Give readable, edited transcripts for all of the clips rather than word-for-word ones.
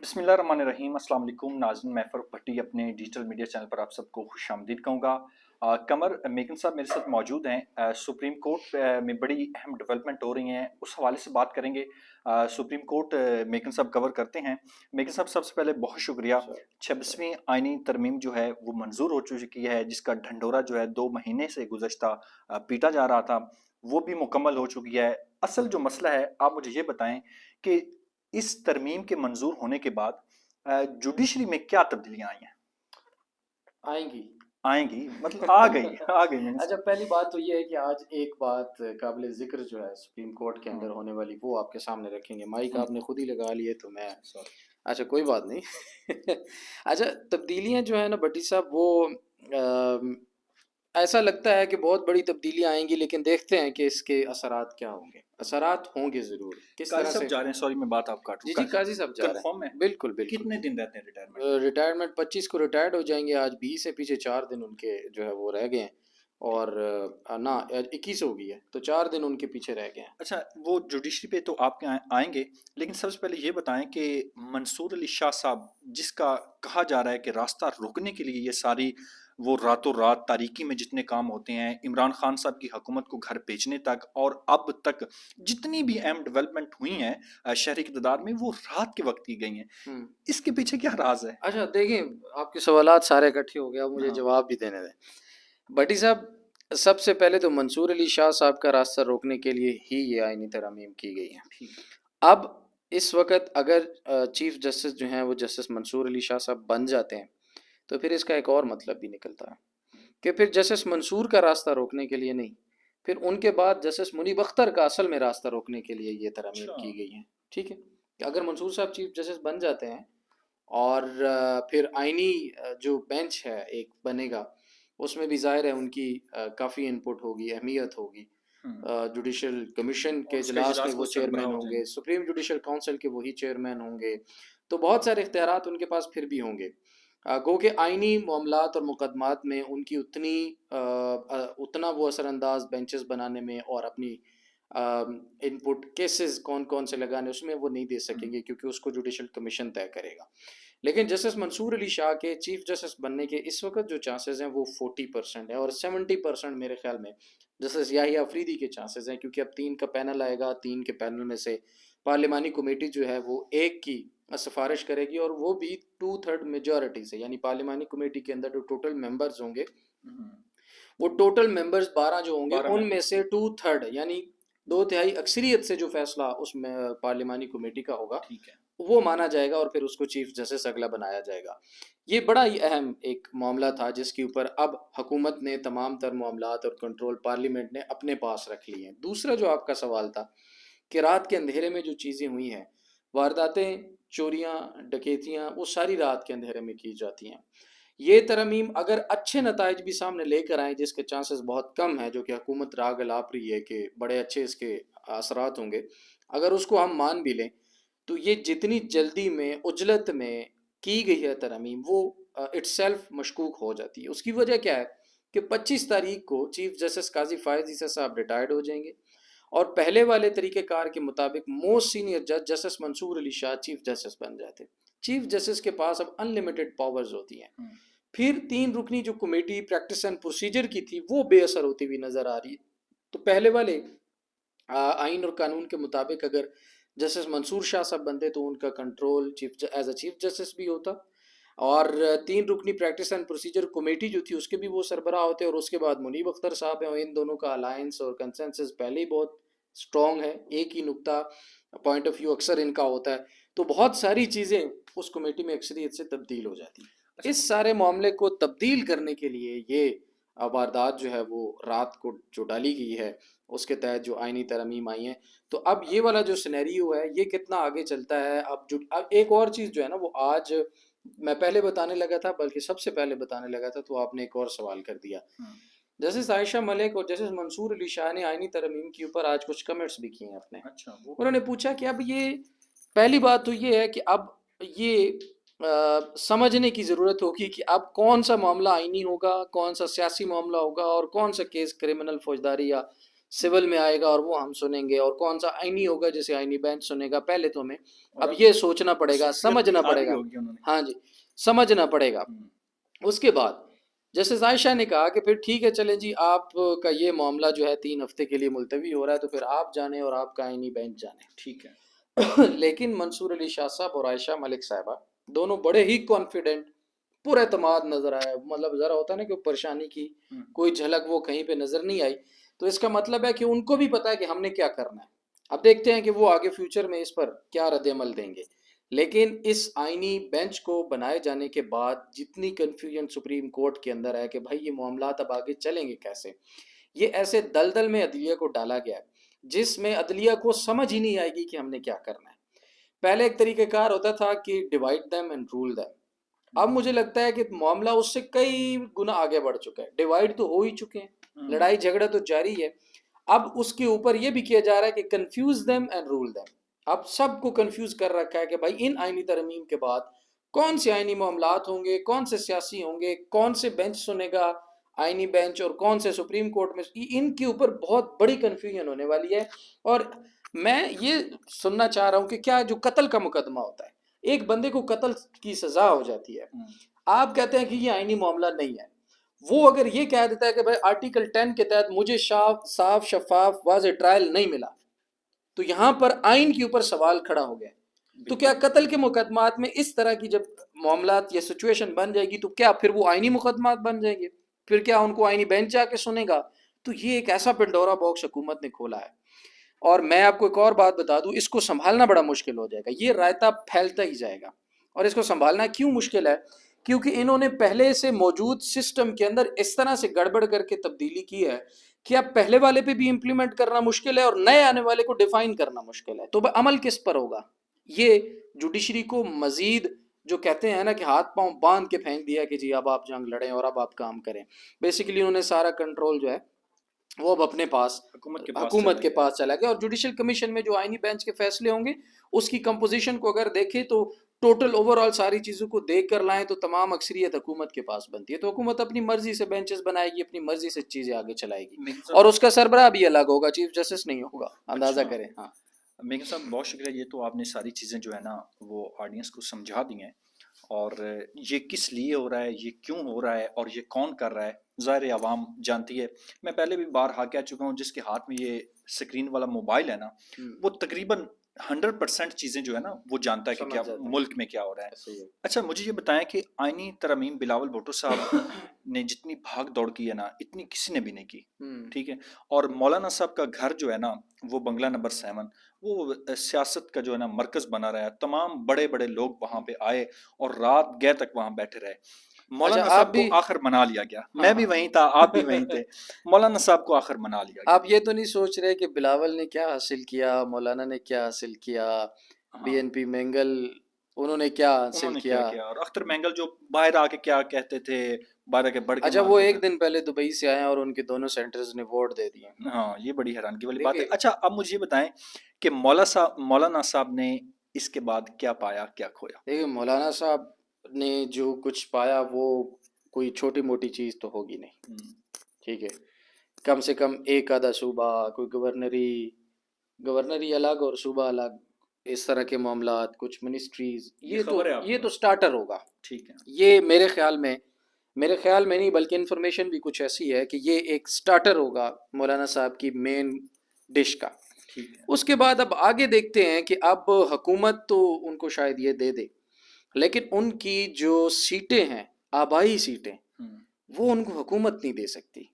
बिस्मिल्लाहिर्रहमानिर्रहीम अस्सलाम वालेकुम नाज़रीन। मैं फ़रूक भट्टी अपने डिजिटल मीडिया चैनल पर आप सबको खुशामदीद कहूँगा। कमर मेकिन साहब मेरे साथ मौजूद हैं। सुप्रीम कोर्ट में बड़ी अहम डेवलपमेंट हो रही हैं, उस हवाले से बात करेंगे। सुप्रीम कोर्ट मेकिन साहब कवर करते हैं। मेकिन साहब सबसे पहले बहुत शुक्रिया। अच्छा। 26वीं आइनी तरमीम जो है वो मंजूर हो चुकी है, जिसका ढंढोरा जो है 2 महीने से गुज़श्ता पीटा जा रहा था, वो भी मुकम्मल हो चुकी है। असल जो मसला है, आप मुझे ये बताएं कि इस तरमीम के मंजूर होने के बाद जुडिशरी में क्या तब्दीलियां आई हैं? आएंगी। आएंगी मतलब आ गई आ गई मीन्स। अच्छा, पहली बात तो ये है कि आज एक बात काबिल जिक्र जो है सुप्रीम कोर्ट के अंदर हम्म, होने वाली वो आपके सामने रखेंगे। माइक हम्म, आपने खुद ही लगा लिए तो मैं सॉरी। अच्छा कोई बात नहीं। अच्छा, तब्दीलियां जो है ना भट्टी साहब वो ऐसा लगता है कि बहुत बड़ी तब्दीलियां आएंगी, लेकिन देखते हैं कि इसके असरात क्या होंगे। असरात होंगे ज़रूर, किस काजी तरह साहब से। जा रहे हैं, सॉरी मैं बात आप काट रहा जी हूँ। जी, काजी काजी साहब साहब जा रहे कंफर्म है? हैं, बिल्कुल बिल्कुल। कितने दिन रहते हैं रिटायरमेंट में? रिटायरमेंट 25 को रिटायर्ड हो जाएंगे। आज 20 है, पीछे 4 दिन उनके जो है वो रह गए हैं। और ना 21 हो गई है, तो 4 दिन उनके पीछे रह गए हैं। अच्छा, वो जुडिशरी पे तो आपके आएंगे, लेकिन सबसे पहले ये बताएं कि मंसूर अली शाह साहब, जिसका कहा जा रहा है कि रास्ता रोकने के लिए ये सारी वो रातों रात तारीकी में जितने काम होते हैं, इमरान खान साहब की हुकूमत को घर बेचने तक और अब तक जितनी भी अहम डेवलपमेंट हुई हैं शहरी इक़्तिदार में, वो रात के वक्त की गई हैं। हम्म। इसके पीछे क्या राज है? अच्छा देखिए, आपके सवालात सारे इकट्ठे हो गए, अब मुझे हाँ। जवाब भी देने दें। भट्टी साहब, सबसे पहले तो मंसूर अली शाह साहब का रास्ता रोकने के लिए ही ये आईनी तरमीम की गई है। ठीक है। अब इस वक्त अगर चीफ जस्टिस जो हैं वो जस्टिस मंसूर अली शाह साहब बन जाते हैं, तो फिर इसका एक और मतलब भी निकलता है कि फिर जस्टिस मंसूर का रास्ता रोकने के लिए नहीं, फिर उनके बाद जस्टिस मुनीब अख्तर का असल में रास्ता रोकने के लिए ये तरमीम अच्छा। की गई है। ठीक है, कि अगर मंसूर साहब चीफ जस्टिस बन जाते हैं और फिर आइनी जो बेंच है एक बनेगा, उसमें भी ज़ाहिर है उनकी काफ़ी इनपुट होगी, अहमियत होगी। हम्म। जुडिशल कमीशन के और उसके इजलास में इजलास वो वो सरबराह चेयरमैन हो होंगे, जाएंगे। सुप्रीम जुडिशल काउंसिल के वही चेयरमैन होंगे। तो बहुत सारे इख्तियारात उनके पास फिर भी होंगे। गो के आइनी मामलात और मुकदमात में उनकी उतना वो असरअंदाज बेंचेस बनाने में और अपनी इनपुट केसेस कौन कौन से लगाने उसमें वो नहीं दे हम्म। सकेंगे, क्योंकि उसको जुडिशल कमीशन तय करेगा। लेकिन जस्टिस मंसूर अली शाह के चीफ जस्टिस बनने के इस वक्त जो चांसेस हैं वो 40% है, और 70% मेरे ख्याल में जस्टिस याहिया अफरीदी के चांसेस हैं, क्योंकि अब 3 का पैनल आएगा। 3 के पैनल में से पार्लिमानी कमेटी जो है वो एक की सिफारिश करेगी, और वो भी 2/3 मेजॉरिटी से, यानी पार्लिमानी कमेटी के अंदर जो टोटल मेंबर्स होंगे, हम्म। वो टोटल मेंबर्स 12 जो होंगे 12 मेंबर। उनमें से 2/3 यानी 2/3 अक्सरियत से जो फैसला उसमें पार्लिमानी कमेटी का होगा ठीक है। वो माना जाएगा, और फिर उसको चीफ जस्टिस अगला बनाया जाएगा। ये बड़ा ही अहम एक मामला था जिसके ऊपर अब हुकूमत ने तमाम तर मामलात और कंट्रोल पार्लियामेंट ने अपने पास रख लिए हैं। दूसरा जो आपका सवाल था कि रात के अंधेरे में जो चीज़ें हुई हैं, वारदातें, चोरियां, डकैतियां, वो सारी रात के अंधेरे में की जाती हैं। ये तरमीम अगर अच्छे नतज भी सामने लेकर आए, जिसके चांसेस बहुत कम है, जो कि हुकूमत राग लाप रही है कि बड़े अच्छे इसके असरात होंगे, अगर उसको हम मान भी लें, तो ये जितनी जल्दी में उजलत में की गई है तरमीम, वो इट्सेल्फ मशकूक हो जाती है। उसकी वजह क्या है कि 25 तारीख को चीफ जस्टिस काजी फायज ईसा साहब रिटायर्ड हो जाएंगे, और पहले वाले तरीक़ेकार के मुताबिक मोस्ट सीनियर जज justice Mansoor Ali Shah chief justice बन जाते। चीफ जस्टिस के पास अब अनलिमिटेड पावर्स होती हैं। हम्म। फिर 3 रुकनी जो कमेटी प्रैक्टिस एंड प्रोसीजर की थी वो बेअसर होती हुई नजर आ रही है। तो पहले वाले आइन और कानून के मुताबिक अगर जस्टिस मंसूर शाह साहब बनते तो उनका control chief as a chief justice भी होता, और 3 रुकनी प्रैक्टिस एंड प्रोसीजर कमेटी जो थी उसके भी वो सरबराह होते, और उसके बाद मुनीब अख्तर साहब हैं, और इन दोनों का अलायंस और कंसेंसस पहले ही बहुत स्ट्रॉन्ग है। एक ही नुक्ता पॉइंट ऑफ व्यू अक्सर इनका होता है, तो बहुत सारी चीज़ें उस कमेटी में अक्सरियत से तब्दील हो जाती हैं। अच्छा। इस सारे मामले को तब्दील करने के लिए ये वारदात जो है वो रात को जो डाली गई है, उसके तहत जो आइनी तरमीम आई हैं। तो अब ये वाला जो सिनेरियो है ये कितना आगे चलता है, अब एक और चीज़ जो है ना वो आज मैं पहले बताने लगा था, बल्कि सबसे पहले बताने लगा था, तो आपने एक और सवाल कर दिया। हम्म। जस्टिस आयशा मलिक और जस्टिस मंसूर अली शाह ने आइनी तरमीम के ऊपर आज कुछ कमेंट्स भी किए हैं अपने। अच्छा, वो क्या? उन्होंने पूछा कि अब ये, पहली बात तो ये है कि अब ये समझने की ज़रूरत होगी कि अब कौन सा मामला आइनी होगा, कौन सा सियासी मामला होगा, और कौन सा केस क्रिमिनल फौजदारी या सिविल में आएगा और वो हम सुनेंगे, और कौन सा आईनी होगा जैसे आईनी बेंच सुनेगा। पहले तो हमें और अब अब ये सोचना पड़ेगा, शख्सियत भी समझना आधी पड़ेगा। होगी उन्होंने। हाँ जी, समझना पड़ेगा। हम्म, उसके बाद जैसे जायशा ने कहा कि फिर ठीक है चले जी, आपका ये मामला जो है 3 हफ्ते के लिए मुलतवी हो रहा है, तो फिर आप जाने और आपका आईनी बेंच जाने। ठीक है। लेकिन मंसूर अली शाह साहब और आयशा मलिक साहिबा दोनों बड़े ही कॉन्फिडेंट, पूरे एतमाद नजर आया। मतलब जरा होता है ना कि परेशानी की हम्म, कोई झलक वो कहीं पे नजर नहीं आई। तो इसका मतलब है कि उनको भी पता है कि हमने क्या करना है। अब देखते हैं कि वो आगे फ्यूचर में इस पर क्या रद्द-ए-अमल देंगे। लेकिन इस आईनी बेंच को बनाए जाने के बाद जितनी कन्फ्यूजन सुप्रीम कोर्ट के अंदर है कि भाई ये मामलात अब आगे चलेंगे कैसे, ये ऐसे दलदल में अदलिया को डाला गया है जिसमें अदलिया को समझ ही नहीं आएगी कि हमने क्या करना है। पहले एक तरीक़ेकार होता था कि divide them and rule them. अब मुझे लगता है कि मामला उससे कई गुना आगे बढ़ चुका है। डिवाइड तो हो ही चुके हैं, हम्म, लड़ाई झगड़ा तो जारी है। अब उसके ऊपर यह भी किया जा रहा है कि confuse them and rule them. अब सबको कंफ्यूज कर रखा है कि भाई इन आईनी तरमीम के बाद कौन से आईनी मामलात होंगे, कौन से सियासी होंगे, कौन से बेंच सुनेगा आईनी बेंच, और कौन से सुप्रीम कोर्ट में। इनके ऊपर बहुत बड़ी कंफ्यूजन होने वाली है। और मैं ये सुनना चाह रहा हूं कि क्या जो कत्ल का मुकदमा होता है, एक बंदे को कत्ल की सजा हो जाती है, हम्म, आप कहते हैं कि ये आईनी मामला नहीं है। वो अगर ये कह देता है कि भाई आर्टिकल 10 के तहत मुझे साफ शफाफ वाज़ेह ट्रायल नहीं मिला, तो यहां पर आइन के ऊपर सवाल खड़ा हो गया। तो क्या बिल्कुल। कत्ल के मुकदमात में इस तरह की जब मामलात या सिचुएशन बन जाएगी, तो क्या फिर वो आईनी मुकदमात बन जाएंगे? फिर क्या उनको आईनी बेंच जाके सुनेगा? तो ये एक ऐसा पिंडोरा बॉक्स हुकूमत ने खोला है। और मैं आपको एक और बात बता दूं, इसको संभालना बड़ा मुश्किल हो जाएगा। ये रायता फैलता ही जाएगा। और इसको संभालना क्यों मुश्किल है? क्योंकि इन्होंने पहले से मौजूद सिस्टम के अंदर इस तरह से गड़बड़ करके तब्दीली की है कि अब पहले वाले पे भी इम्प्लीमेंट करना मुश्किल है और नए आने वाले को डिफाइन करना मुश्किल है। तो अमल किस पर होगा? ये जुडिशरी को मजीद, जो कहते हैं ना कि हाथ पांव बांध के फेंक दिया कि जी अब आप जंग लड़ें और अब आप काम करें। बेसिकली उन्होंने सारा कंट्रोल जो है वो अब अपने पास, हुकूमत के पास हुकूमत चला के गया है। पास चला गया। और जुडिशल कमीशन में जो आईनी बेंच के फैसले होंगे, उसकी कंपोजिशन को अगर देखें तो टोटल ओवरऑल सारी चीज़ों को देख कर लाएं तो तमाम अक्सरियत हुकूमत के पास बनती है। तो हुकूमत अपनी मर्जी से बेंचेस बनाएगी, अपनी मर्जी से चीज़ें आगे चलाएगी। मेघ और साहब। उसका सरबराह भी अलग होगा, चीफ जस्टिस नहीं होगा, अंदाजा अच्छा। करें। हाँ मेघ साहब बहुत शुक्रिया, ये तो आपने सारी चीज़ें जो है ना वो ऑडियंस को समझा दी हैं। और ये किस लिए हो रहा है, ये क्यों हो रहा है और ये कौन कर रहा है, ज़ाहिर है आवाम जानती है। मैं पहले भी बारहा कह चुका हूँ, जिसके हाथ में ये स्क्रीन वाला मोबाइल है ना, वो तकरीबन 100% चीज़ें जो है ना वो जानता है कि समझ क्या जाता मुल्क में क्या हो रहा है। है, सही है। अच्छा मुझे ये बताएं कि आईनी तरमीम बिलावल भुट्टो साहब ने जितनी भाग दौड़ की है ना, इतनी किसी ने भी नहीं की। हम्म ठीक है। और मौलाना साहब का घर जो है ना, वो बंगला नंबर 7, वो सियासत का जो है ना मरकज बना रहा है। तमाम बड़े बड़े लोग वहां हम्म। पे आए और रात गैर तक वहां बैठे रहे। अच्छा मौलाना आप साहब को भी, आखिर मना लिया गया, हाँ मैं भी वहीं था, आप भी वहीं थे। हाँ। मौलाना साहब को आखिर मना लिया गया। आप ये तो नहीं सोच रहे कि बिलावल ने क्या हासिल किया, मौलाना ने क्या हासिल किया, हाँ। बीएनपी मैंगल उन्होंने क्या हासिल उन्होंने क्या किया? किया, और अख्तर मैंगल जो बाहर आके क्या कहते थे, बाहर आके बढ़ के अच्छा वो मारते थे। एक दिन पहले दुबई से आए और उनके दोनों सेंटर्स ने वोट दे दिए। हाँ, ये बड़ी हैरानगी वाली बात है। देखिए, अच्छा अब मुझे ये बताएं कि मौलाना साहब ने इसके बाद क्या पाया क्या खोया। देखिए मौलाना साहब ने जो कुछ पाया वो कोई छोटी मोटी चीज़ तो होगी नहीं। हम्म, ठीक है, कम से कम एक आधा सूबा, कोई गवर्नरी, गवर्नरी अलग और सूबा अलग, इस तरह के मामलात, कुछ मिनिस्ट्रीज, ये ये तो खबर है ये आपके तो पास। स्टार्टर होगा। ठीक है। ये मेरे ख्याल में नहीं बल्कि इन्फॉर्मेशन भी कुछ ऐसी है कि ये एक स्टार्टर होगा मौलाना साहब की मेन डिश का। ठीक है। उसके बाद अब आगे देखते हैं कि अब हुकूमत तो उनको शायद ये दे दे, लेकिन उनकी जो सीटें हैं, आबाई सीटें, हम्म, वो उनको हुकूमत नहीं दे सकती।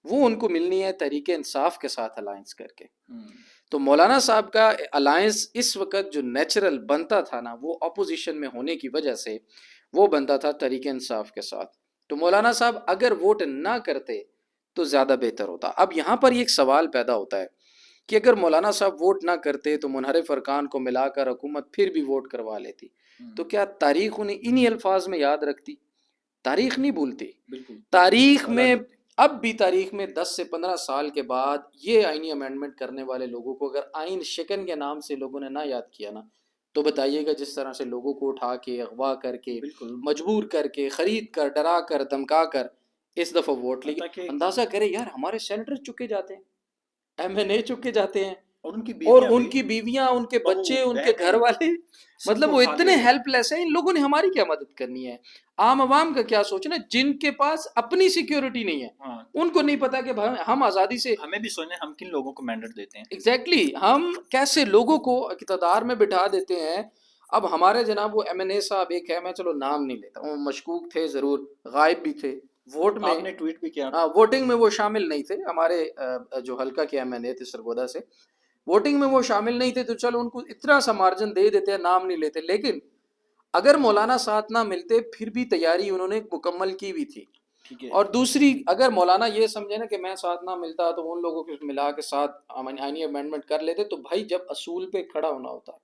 वो उनको मिलनी है तहरीक इंसाफ के साथ अलायंस करके। हम्म, तो मौलाना साहब का अलायंस इस वक्त जो नेचुरल बनता था ना, वो अपोजिशन में होने की वजह से वो बनता था तहरीक इंसाफ के साथ। तो मौलाना साहब अगर वोट ना करते तो ज़्यादा बेहतर होता। अब यहाँ पर एक सवाल पैदा होता है कि अगर मौलाना साहब वोट ना करते तो मुनहरिफ अरकान को मिलाकर हुकूमत फिर भी वोट करवा लेती, तो हम्म, क्या तारीख उन्हें इन्हीं अल्फाज में याद रखती? तारीख नहीं भूलती। बिल्कुल बिल्कुल, तारीख ताज़ा में, करती। अब भी तारीख में 10 से 15 साल के बाद ये आईनी अमेंडमेंट करने वाले लोगों को अगर आइन शिकन के नाम से लोगों ने ना याद किया ना, तो बताइएगा जिस तरह से लोगों को उठा के अगवा करके, बिल्कुल। मजबूर करके, खरीद कर, डरा कर, धमका कर इस दफ़ा वोट लिए, हत्ता कि अंदाज़ा करें यार हमारे सेनेटर चुके जाते हैं। एमएनए चुक के जाते हैं, और उनकी और बीवियां भी, उनकी बीवियां, उनके बहू बच्चे, उनके घर बहनें वाले, मतलब सबको वो उठा इतने लिया गया। हेल्पलेस हैं। इन लोगों ने हमारी क्या मदद करनी है? आम आवाम का क्या सोचना है? जिनके पास अपनी सिक्योरिटी नहीं है, हाँ, उनको नहीं पता कि भाई हम आज़ादी से, हमें भी सोचना है हम किन लोगों को मैंडेट देते हैं। एग्जैक्टली exactly, हम कैसे लोगों को इक़्तिदार में बिठा देते हैं। अब हमारे जनाब वो एमएनए साहब, एक है, मैं चलो नाम नहीं लेता, वो मशकूक थे ज़रूर, गायब भी थे वोट में। आपने ट्वीट भी किया। हाँ, वोटिंग में वो शामिल नहीं थे, हमारे जो हल्का के एमएनए थे सरगोदा से, वोटिंग में वो शामिल नहीं थे, तो चलो उनको इतना सा मार्जिन दे देते हैं, नाम नहीं लेते। लेकिन अगर मौलाना साथ ना मिलते, फिर भी तैयारी उन्होंने मुकम्मल की हुई थी। ठीक है। और दूसरी, अगर मौलाना ये समझे ना कि मैं साथ ना मिलता तो उन लोगों को मिला के साथ आईनी अमेंडमेंट कर लेते, तो भाई जब असूल पे खड़ा होना होता है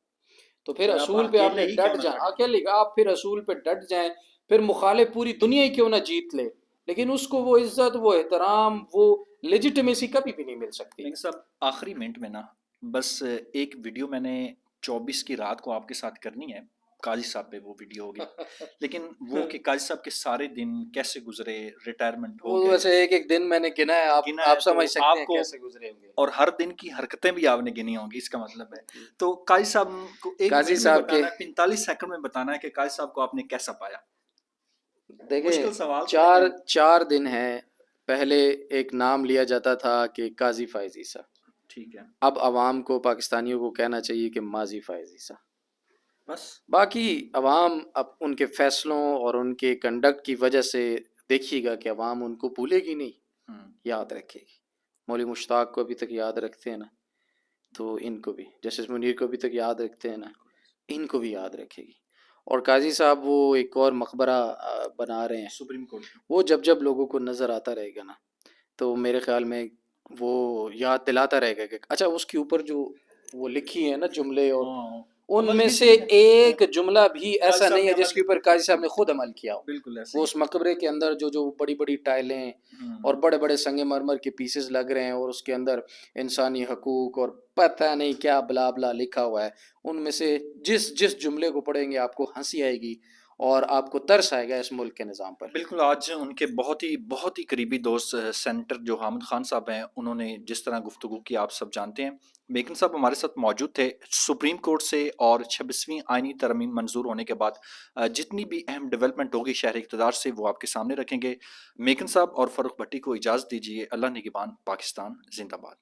तो फिर फिर आप असूल पे अकेले आपने ही क्यों डट ना जाए, खड़े हों। अकेले आप फिर असूल पे डट जाएं, फिर मुखालिफ पूरी दुनिया ही क्यों ना जीत ले, लेकिन उसको वो इज्जत, वो एहतराम, वो लेजिटिमेसी कभी भी नहीं मिल सकती। लेकिन सब आखिरी मिनट में ना, बस एक वीडियो मैंने 24 की रात को आपके साथ करनी है, काजी साहब पे वो वीडियो होगी। लेकिन वो कि काजी साहब के सारे दिन कैसे गुजरे, रिटायरमेंट हो वो गए, वैसे एक एक दिन मैंने गिना है, गिना आप है तो समझ सकते हैं आपको, कैसे गुजरे होंगे। और हर दिन की हरकतें भी आपने गिनी होंगी, इसका मतलब है। तो काजी साहब को एक काजी मिनट में साहब के, बताना है, 45 सेकंड में बताना है कि काजी साहब को आपने कैसा पाया। देखिए, मुश्किल सवाल तो नहीं चार है। चार दिन है। पहले एक नाम लिया जाता था कि काजी फायजी सा, ठीक है। अब अवाम को, पाकिस्तानियों को कहना चाहिए कि माजी फायजी सा। बस। बाकी अवाम अब उनके फैसलों और उनके कंडक्ट की वजह से देखिएगा कि अवाम उनको भूलेगी नहीं, हम्म। याद रखेगी। मौलवी मुश्ताक को अभी तक याद रखते हैं ना, तो इनको भी, जस्टिस मुनीर को अभी तक याद रखते हैं ना, इनको भी याद रखेगी। और काजी साहब वो एक और मकबरा बना रहे हैं, सुप्रीम कोर्ट। वो जब जब लोगों को नज़र आता रहेगा ना, तो मेरे ख्याल में वो याद दिलाता रहेगा कि अच्छा, उसके ऊपर जो वो लिखी है ना जुमले, और हाँ, अमल उनमें भी से की है। एक जुमला भी काजी ऐसा साहब नहीं ने है अमल, जिसके ऊपर काजी साहब ने खुद अमल किया हो। बिल्कुल ऐसे वो ही। उस मकबरे के अंदर जो जो बड़ी बड़ी टाइलें और बड़े बड़े संगमरमर के पीसेस लग रहे हैं, और उसके अंदर इंसानी हकूक और पता नहीं क्या बला बला लिखा हुआ है, उनमें से जिस जिस जुमले को पढ़ेंगे आपको हंसी आएगी और आपको तरस आएगा इस मुल्क के निज़ाम पर। बिल्कुल, आज उनके बहुत ही करीबी दोस्त सेनेटर जो हामिद खान साहब हैं, उन्होंने जिस तरह गुफ्तगू की आप सब जानते हैं। मेकिन साहब हमारे साथ मौजूद थे सुप्रीम कोर्ट से, और 26वीं आईनी तरमीम मंजूर होने के बाद जितनी भी अहम डेवलपमेंट होगी शहर इक़्तिदार से, वो आपके सामने रखेंगे। मेकिन साहब और फ़ारूक भट्टी को इजाज़त दीजिए। अल्लाह निगहबान, पाकिस्तान जिंदाबाद।